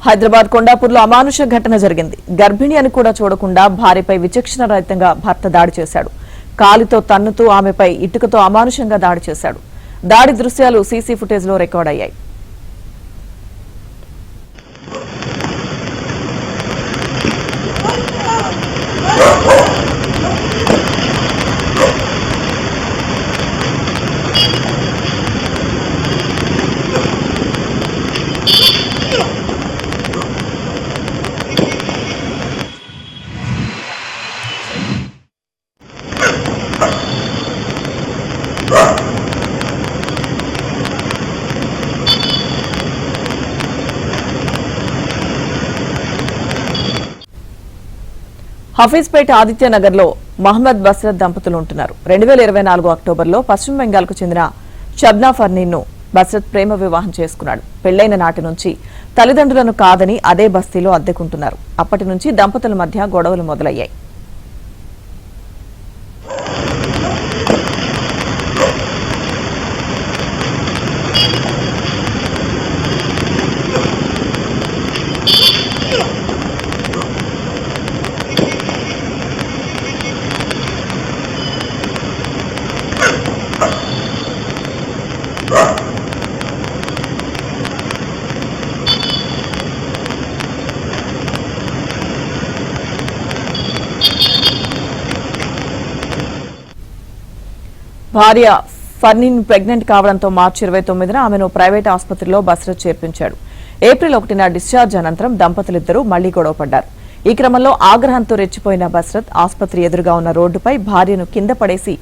హైదరాబాద్ కొండాపూర్లో అమానుష ఘటన జరిగింది. గర్భిణి అని కూడా చూడకుండా భార్యపై విచక్షణ రహితంగా భర్త దాడి చేశాడు. కాలితో తన్నుతూ ఆమెపై ఇటుకతో అమానుషంగా దాడి చేశాడు. దాడి దృశ్యాలు సీసీ ఫుటేజ్లో రికార్డ్ అయ్యాయి. హఫీజ్పేట ఆదిత్యనగర్ లో మహమ్మద్ బస్రత్ దంపతులు ఉంటున్నారు. 2024 అక్టోబర్లో పశ్చిమ బెంగాల్కు చెందిన షబ్నా ఫర్నీన్ ను బస్రత్ ప్రేమ వివాహం చేసుకున్నాడు. పెళ్లైన నాటి నుంచి తల్లిదండ్రులను కాదని అదే బస్తీలో అద్దెకుంటున్నారు. అప్పటి నుంచి దంపతుల మధ్య గొడవలు మొదలయ్యాయి. భార్య ఫర్నీన్ ప్రెగ్నెంట్ కావడంతో మార్చి 29న ఆమెను ప్రైవేట్ ఆసుపత్రిలో బస్రత్ చేర్పించాడు. ఏప్రిల్ 1న డిశ్చార్జ్ అనంతరం దంపతులిద్దరూ మళ్లీ గొడవపడ్డారు. ఈ క్రమంలో ఆగ్రహంతో రెచ్చిపోయిన బస్రత్ ఆసుపత్రి ఎదురుగా ఉన్న రోడ్డుపై భార్యను కింద పడేసి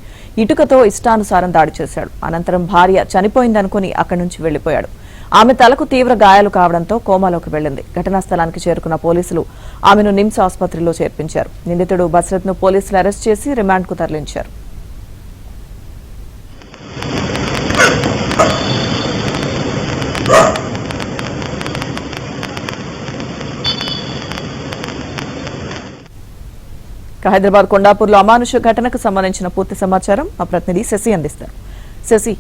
ఇటుకతో ఇష్టానుసారం దాడి చేశాడు. అనంతరం భార్య చనిపోయిందనుకుని అక్కడి నుంచి వెళ్లిపోయాడు. ఆమె తలకు తీవ్ర గాయాలు కావడంతో కోమాలోకి వెళ్లింది. ఘటనా స్థలానికి చేరుకున్న పోలీసులు ఆమెను నిమ్స్ ఆసుపత్రిలో చేర్పించారు. నిందితుడు బస్రత్ ను పోలీసులు అరెస్ట్ చేసి రిమాండ్ కు తరలించారు. హైదరాబాద్ కొండాపూర్లో అమానుష ఘటనకు సంబంధించిన పూర్తి సమాచారం మా ప్రతినిధి శశి అందిస్తారు. శశి,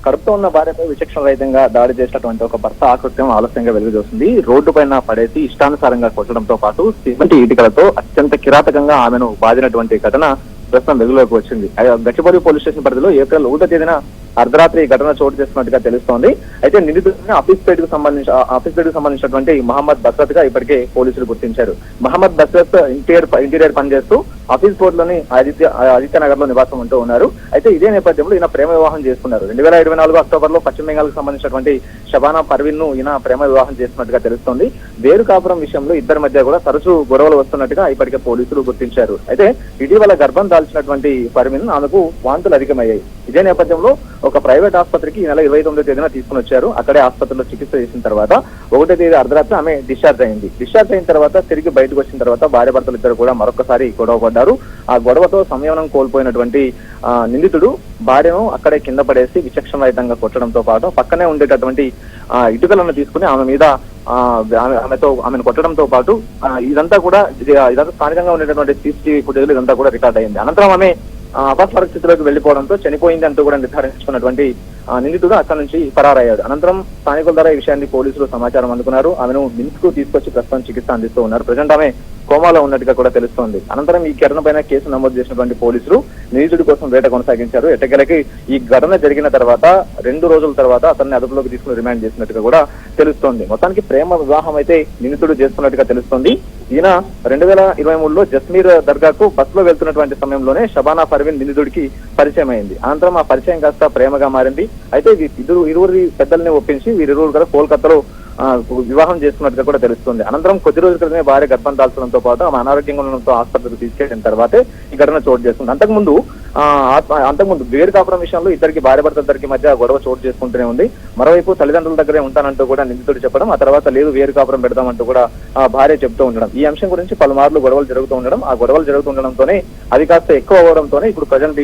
కడుపుతో ఉన్న భార్యపై విచక్షణ రహితంగా దాడి చేసినటువంటి ఒక భర్త ఆకృత్యం ఆలస్యంగా వెలుగుచూసింది. రోడ్డు పైన పడేసి ఇష్టానుసారంగా కొట్టడంతో పాటు సిమెంట్ ఇటుకలతో అత్యంత కిరాతకంగా ఆమెను బాధినటువంటి ఘటన ప్రస్తుతం వెలుగులోకి వచ్చింది. గచ్చిబౌలి పోలీస్ స్టేషన్ పరిధిలో ఏప్రిల్ 1వ తేదీన అర్ధరాత్రి ఘటన చోటు చేస్తున్నట్టుగా తెలుస్తోంది. అయితే నిందితుడిని హఫీజ్పేటకు సంబంధించినటువంటి మహమ్మద్ బస్రత్ గా ఇప్పటికే పోలీసులు గుర్తించారు. మహమ్మద్ బస్రత్ ఇంటీరియర్ పనిచేస్తూ హఫీజ్ పోర్ట్ లోని ఆదిత్యనగర్ లో నివాసం ఉంటూ ఉన్నారు. అయితే ఇదే నేపథ్యంలో ఈయన ప్రేమ వివాహం చేసుకున్నారు. 2024 అక్టోబర్ లో పశ్చిమ బెంగాల్ కు సంబంధించినటువంటి షబానా పర్వీన్ ను ఈయన ప్రేమ వివాహం చేస్తున్నట్టుగా తెలుస్తోంది. వేరు కాపురం విషయంలో ఇద్దరి మధ్య కూడా తరచూ గొడవలు వస్తున్నట్టుగా ఇప్పటికే పోలీసులు గుర్తించారు. అయితే ఇటీవల గర్భం దాల్చినటువంటి పర్వీన్ ఆమెకు వాంతులు అధికమయ్యాయి. ఇదే నేపథ్యంలో ఒక ప్రైవేట్ ఆసుపత్రికి ఈ నెల 29వ తేదీన తీసుకుని వచ్చారు. అక్కడే ఆసుపత్రిలో చికిత్స చేసిన తర్వాత 1వ తేదీ అర్ధరాత్రి ఆమె డిశ్చార్జ్ అయింది. డిశ్చార్జ్ అయిన తర్వాత తిరిగి బయటకు వచ్చిన తర్వాత భార్యాభర్తలు ఇద్దరు కూడా మరొకసారి గొడవ పడ్డారు. ఆ గొడవతో సంయమనం కోల్పోయినటువంటి నిందితుడు భార్యను అక్కడే కింద పడేసి విచక్షణ రహితంగా కొట్టడంతో పాటు పక్కనే ఉండేటటువంటి ఇటుకలను తీసుకుని ఆమె మీద ఆమెను కొట్టడంతో పాటు ఇదంతా స్థానికంగా ఉండేటటువంటి సీసీటీవీ ఫుటేజ్ ఇదంతా కూడా రికార్డ్ అయింది. అనంతరం ఆమె అపస్మారక స్థితిలోకి వెళ్లిపోవడంతో చనిపోయింది అంటూ కూడా నిర్ధారించుకున్నటువంటి నిందితుడు అక్కడి నుంచి పరారయ్యాడు. అనంతరం స్థానికుల ద్వారా ఈ విషయాన్ని పోలీసులు సమాచారం అందుకున్నారు. ఆమెను నిమ్స్ కు తీసుకొచ్చి ప్రస్తుతం చికిత్స అందిస్తూ ఉన్నారు. ప్రజెంట్ ఆమె కోమాలో ఉన్నట్టుగా కూడా తెలుస్తోంది. అనంతరం ఈ ఘటన పైన కేసు నమోదు చేసినటువంటి పోలీసులు నిందితుడి కోసం వేట కొనసాగించారు. ఎట్టకేలకి ఈ ఘటన జరిగిన తర్వాత 2 రోజుల తర్వాత అతన్ని అదుపులోకి తీసుకుని రిమాండ్ చేసినట్టుగా కూడా తెలుస్తోంది. మొత్తానికి ప్రేమ వివాహం అయితే నిందితుడు చేస్తున్నట్టుగా తెలుస్తోంది. ఈయన 2023లో జస్మీర్ దర్గాకు బస్సులో వెళ్తున్నటువంటి సమయంలోనే షబానా పర్వీన్ నిందితుడికి పరిచయం అయింది. అనంతరం ఆ పరిచయం కాస్త ప్రేమగా మారింది. అయితే ఇరువురి పెద్దల్ని ఒప్పించి వీరిరువురు కూడా కోల్కతాలో వివాహం చేసుకున్నట్టుగా కూడా తెలుస్తుంది. అనంతరం కొద్ది రోజుల క్రితమే భార్య గర్భం దాల్చడంతో పాటు ఆమె అనారోగ్యంగా ఉండడంతో ఆసుపత్రికి తీసుకెళ్లిన తర్వాతే ఈ ఘటన చోటు చేసుకుంది. అంతకుముందు వేరు కాపురం విషయంలో ఇద్దరికి భార్యాభర్తలిద్దరికి మధ్య గొడవ చోటు చేసుకుంటూనే ఉంది. మరోవైపు తల్లిదండ్రుల దగ్గరే ఉంటానంటూ కూడా నిందితుడు చెప్పడం, ఆ తర్వాత లేదు వేరు కాపురం పెడదామంటూ కూడా భార్య చెప్తూ ఉండడం, ఈ అంశం గురించి పలుమార్లు గొడవలు జరుగుతూ ఉండడం, ఆ గొడవలు జరుగుతుండడంతోనే అది కాస్త ఎక్కువ అవడంతోనే ఇప్పుడు ప్రజెంట్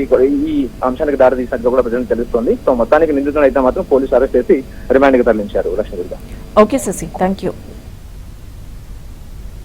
ఈ అంశానికి దారి తీసినట్టు కూడా ప్రజెంట్ తెలుస్తుంది. సో మొత్తానికి నిందితుడు అయితే మాత్రం పోలీసు అరెస్ట్ చేసి రిమాండ్ కి తరలించారు. Lakshmi. Okay Shashi, thank you.